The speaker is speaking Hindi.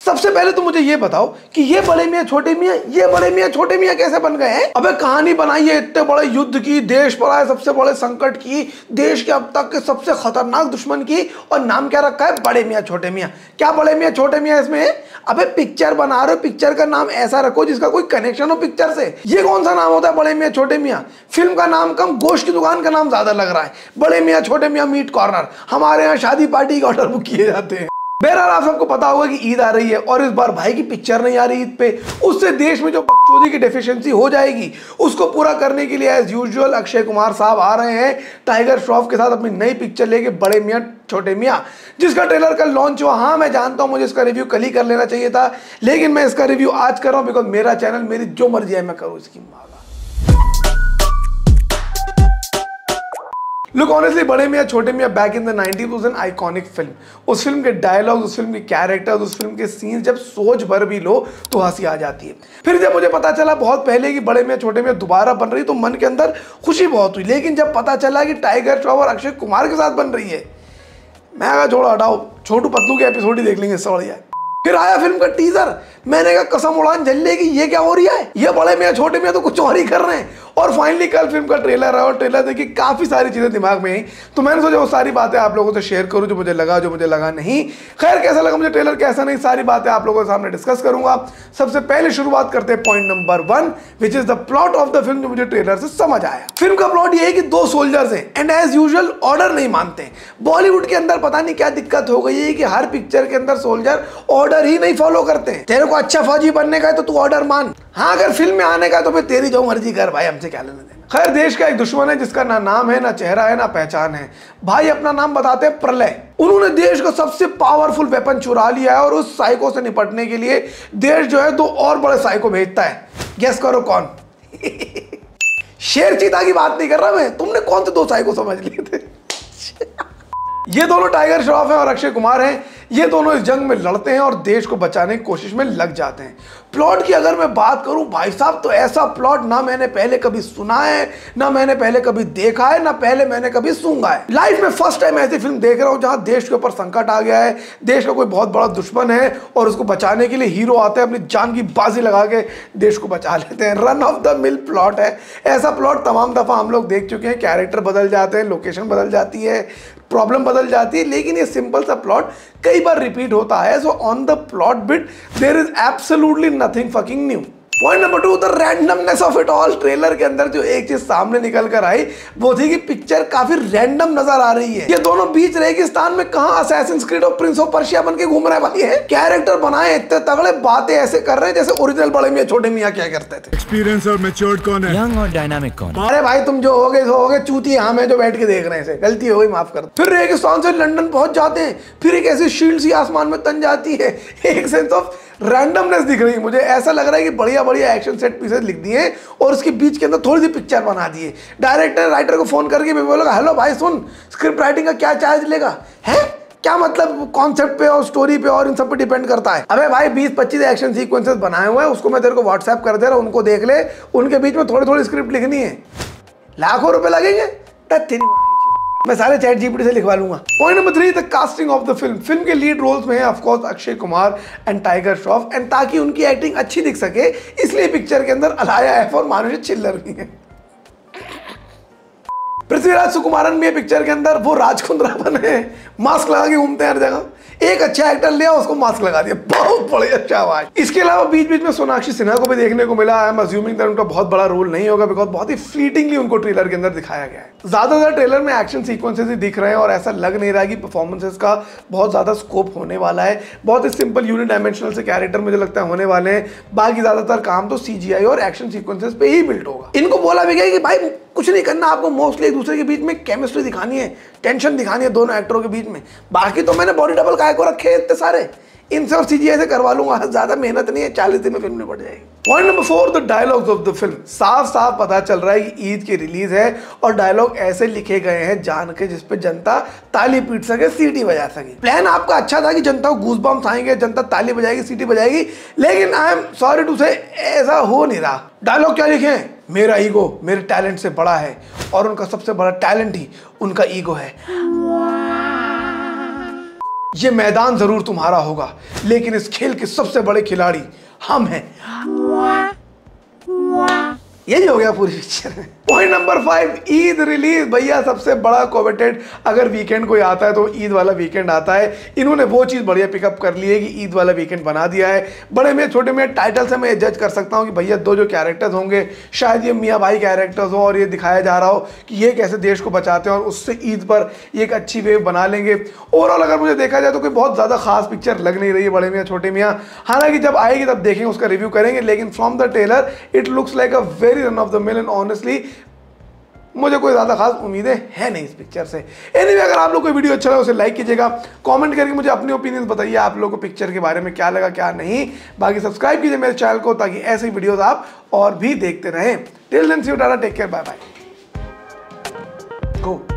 सबसे पहले तो मुझे ये बताओ कि ये बड़े मियाँ छोटे मियाँ कैसे बन गए हैं? अबे कहानी बनाई है इतने बड़े युद्ध की, देश पर आए सबसे बड़े संकट की, देश के अब तक के सबसे खतरनाक दुश्मन की, और नाम क्या रखा है? बड़े मियाँ छोटे मियाँ। क्या बड़े मियाँ छोटे मियाँ इसमें है? अबे पिक्चर बना रहे हो, पिक्चर का नाम ऐसा रखो जिसका कोई कनेक्शन हो पिक्चर से। ये कौन सा नाम होता है बड़े मियाँ छोटे मियाँ? फिल्म का नाम कम, गोश्त की दुकान का नाम ज्यादा लग रहा है। बड़े मियाँ छोटे मियाँ मीट कॉर्नर, हमारे यहाँ शादी पार्टी के ऑर्डर बुक किए जाते हैं। बहरहाल आप सबको पता होगा कि ईद आ रही है और इस बार भाई की पिक्चर नहीं आ रही ईद पे। उससे देश में जो बकचोदी की डेफिशिएंसी हो जाएगी उसको पूरा करने के लिए एज यूजुअल अक्षय कुमार साहब आ रहे हैं टाइगर श्रॉफ के साथ अपनी नई पिक्चर लेके, बड़े मियाँ छोटे मियाँ, जिसका ट्रेलर कल लॉन्च हुआ। हाँ मैं जानता हूँ मुझे इसका रिव्यू कल ही कर लेना चाहिए था, लेकिन मैं इसका रिव्यू आज कर रहा हूँ बिकॉज मेरा चैनल, मेरी जो मर्जी है मैं करूँ इसकी मांगा। लुक ऑनेस्टली, बड़े मियाँ छोटे मियाँ back in the 90s was an iconic film. उस फिल्म के डायलॉग्स, उस फिल्म के कैरेक्टर्स, उस फिल्म के सीन्स जब सोच भर भी लो तो हंसी आ जाती है। फिर जब मुझे पता चला बहुत पहले कि बड़े मियाँ छोटे मियाँ दोबारा बन रही तो मन के अंदर खुशी बहुत हुई, लेकिन जब पता चला कि टाइगर श्रॉफ और अक्षय कुमार के साथ बन रही है, मैं कहा छोड़ो हटाओ, छोटू पतलू के एपिसोड ही देख लेंगे, इससे बढ़िया। फिर आया फिल्म का टीजर, मैंने कहा कसम उड़ान झल लेगी, ये क्या हो रही है? ये बड़े मियाँ छोटे मियाँ तो कुछ और ही कर रहे हैं। और फाइनली कल फिल्म का ट्रेलर है और ट्रेलर देखिए काफी सारी चीजें दिमाग में आई, तो मैंने सोचा वो सारी बातें आप लोगों से शेयर करूं, जो मुझे लगा नहीं। खैर कैसा लगा मुझे ट्रेलर, कैसा नहीं, सारी बातें आप लोगों के सामने डिस्कस करूंगा। सबसे पहले शुरुआत करते हैं point number 1 which is the plot of the film, जो मुझे ट्रेलर से समझ आया। फिल्म का प्लॉट ये है कि 2 सोल्जर्स हैं एंड एज यूजुअल ऑर्डर नहीं मानते। बॉलीवुड के अंदर पता नहीं क्या दिक्कत हो गई है कि हर पिक्चर के अंदर सोल्जर ऑर्डर ही नहीं फॉलो करते हैं। तेरे को अच्छा फौजी बनने का है तो तू ऑर्डर मान, हाँ अगर फिल्म में आने का तो फिर तेरी जो मर्जी कर भाई, हमसे क्या लेना देना। खैर देश का एक दुश्मन है जिसका ना नाम है, ना चेहरा है, ना पहचान है। भाई अपना नाम बताते हैं प्रलय। उन्होंने देश का सबसे पावरफुल वेपन चुरा लिया है और उस साइको से निपटने के लिए देश जो है 2 और बड़े साइको भेजता है। गेस करो कौन? शेर चीता की बात नहीं कर रहा मैं, तुमने कौन से 2 साइको समझ लिए थे? ये दोनों टाइगर श्रॉफ हैं और अक्षय कुमार हैं। ये दोनों इस जंग में लड़ते हैं और देश को बचाने की कोशिश में लग जाते हैं। प्लॉट की अगर मैं बात करूं भाई साहब, तो ऐसा प्लॉट ना मैंने पहले कभी सुना है, ना मैंने पहले कभी देखा है, ना पहले मैंने कभी सूंघा है। लाइफ में फर्स्ट टाइम ऐसी फिल्म देख रहा हूं जहां देश के ऊपर संकट आ गया है, देश का कोई बहुत बड़ा दुश्मन है और उसको बचाने के लिए हीरो आते हैं, अपनी जान की बाजी लगा के देश को बचा लेते हैं। Run of the mill plot है। ऐसा प्लॉट तमाम दफा हम लोग देख चुके हैं, कैरेक्टर बदल जाते हैं, लोकेशन बदल जाती है, प्रॉब्लम बदल जाती है, लेकिन ये सिंपल सा प्लॉट कई बार रिपीट होता है। So on the plot bit there is absolutely nothing fucking new. Point number 2, the randomness of it all. Trailer के अंदर जो एक चीज सामने निकल कर आई वो थी कि पिक्चर काफी रैंडम नजर आ रही है। ये दोनों बीच रेगिस्तान में कहां असैसिन्स क्रीड और प्रिंस ऑफ पर्शिया बन के घूम रहे भाई है। कैरेक्टर बनाए इतने तगड़े, बातें ऐसे कर रहे हैं जैसे ओरिजिनल बड़े मियाँ छोटे मियाँ क्या करते थे। एक्सपीरियंस और मैच्योर्ड कौन है? यंग और डायनामिक कौन? अरे भाई तुम जो हो गए चूती हम जो बैठ के देख रहे हैं, गलती हो गई माफ कर। फिर रेगिस्तान से लंदन पहुंच जाते हैं, फिर एक ऐसी शील्ड सी आसमान में तन जाती है। एक सेंस ऑफ रैंडमनेस दिख रही है मुझे। ऐसा लग रहा है कि बढ़िया बढ़िया एक्शन सेट पीसेस लिख दिए और उसके बीच के अंदर थोड़ी सी पिक्चर बना दिए। डायरेक्टर राइटर को फोन करके भी बोलेगा, हेलो भाई सुन, स्क्रिप्ट राइटिंग का क्या चार्ज लेगा है? क्या मतलब कॉन्सेप्ट पे और स्टोरी पे और इन सब पे डिपेंड करता है। अबे भाई 20-25 एक्शन सीक्वेंसेस बनाए हुए हैं, उसको मैं तेरे को व्हाट्सएप कर दे रहा हूं, उनको देख ले, उनके बीच में थोड़ी थोड़ी स्क्रिप्ट लिखनी है। लाखों रुपए लगेंगे, मैं सारे चैट जीपीटी से लिखवा लूंगा। Point number 3, the casting of the film. Film के लीड रोल्स में है of course Akshay Kumar and tiger Shroff, and ताकि उनकी एक्टिंग अच्छी दिख सके इसलिए पिक्चर के अंदर अलाया एफ और मानुषी छिल्लर भी है। पृथ्वीराज सुकुमारन भी है पिक्चर के अंदर, वो राज कुंद्रावन है, मास्क लगा के घूमते हैं हर जगह। एक अच्छा एक्टर लिया, उसको मास्क लगा दिया, बहुत बढ़िया शाबाश। इसके अलावा बीच बीच में सोनाक्षी सिन्हा को भी देखने को मिला। आई एम अज्यूमिंग दैट उनका बहुत बड़ा रोल नहीं होगा बिकॉज बहुत ही फ्लीटिंगली उनको ट्रेलर के अंदर दिखाया गया है। ज्यादातर ट्रेलर में एक्शन सीक्वेंसेस ही दिख रहे हैं और ऐसा लग नहीं रहा कि परफॉर्मेंसेस का बहुत ज्यादा स्कोप होने वाला है। बहुत ही सिंपल यूनिडायमेंशनल से कैरेक्टर मुझे लगता है होने वाले हैं। बाकी ज्यादातर काम तो सीजीआई और एक्शन सीक्वेंसेस पे ही बिल्ड होगा। इनको बोला भी गया कि भाई कुछ नहीं करना, आपको मोस्टली एक दूसरे के बीच में केमिस्ट्री दिखानी है, टेंशन दिखानी है दोनों एक्टरों के बीच में। बाकी तो मैंने बॉडी डबल काय को रखे हैं इतने सारे, इनसे और सीजीआई से करवा लूंगा, ज्यादा मेहनत नहीं है, 40 दिन में फिल्म निपट जाएगी। Point number 4, the dialogues of the film. साफ साफ पता चल रहा है कि ईद की रिलीज है और डायलॉग ऐसे लिखे गए हैं जान के जिसपे जनता ताली पीट सके, सीटी बजा सके। प्लान आपका अच्छा था कि जनता को गूज़बम्प्स आएंगे, जनता ताली बजाएगी, सीटी बजाएगी, लेकिन आई एम सॉरी टू से ऐसा हो नहीं रहा। डायलॉग क्या लिखे हैं? मेरा ईगो मेरे टैलेंट से बड़ा है और उनका सबसे बड़ा टैलेंट ही उनका ईगो है। ये मैदान जरूर तुम्हारा होगा, लेकिन इस खेल के सबसे बड़े खिलाड़ी हम हैं। यही हो गया पूरी पिक्चर में। Point number 5, Eid release. भैया सबसे बड़ा कोवेटेड अगर वीकेंड कोई आता है तो ईद वाला वीकेंड आता है। इन्होंने वो चीज़ बढ़िया पिकअप कर ली है कि ईद वाला वीकेंड बना दिया है। बड़े में छोटे में टाइटल से मैं जज कर सकता हूँ कि भैया दो जो कैरेक्टर्स होंगे शायद ये मियाँ भाई कैरेक्टर्स हो और ये दिखाया जा रहा हो कि ये कैसे देश को बचाते हैं और उससे ईद पर एक अच्छी वेव बना लेंगे। ओवरऑल अगर मुझे देखा जाए तो कोई बहुत ज़्यादा खास पिक्चर लग नहीं रही है बड़े मियाँ छोटे मियाँ। हालांकि जब आएगी तब देखेंगे, उसका रिव्यू करेंगे, लेकिन from the trailer it looks like a very run of the mill and honestly मुझे कोई ज़्यादा खास उम्मीदें हैं नहीं इस पिक्चर से। एनीवे अगर आप लोग को वीडियो अच्छा लगा उसे लाइक कीजिएगा, कमेंट करके मुझे अपनी ओपिनियन बताइए आप लोगों को पिक्चर के बारे में क्या लगा क्या नहीं। बाकी सब्सक्राइब कीजिए मेरे चैनल को ताकि ऐसी वीडियोस आप और भी देखते रहें। Till then see you, tata, take care, bye bye, go.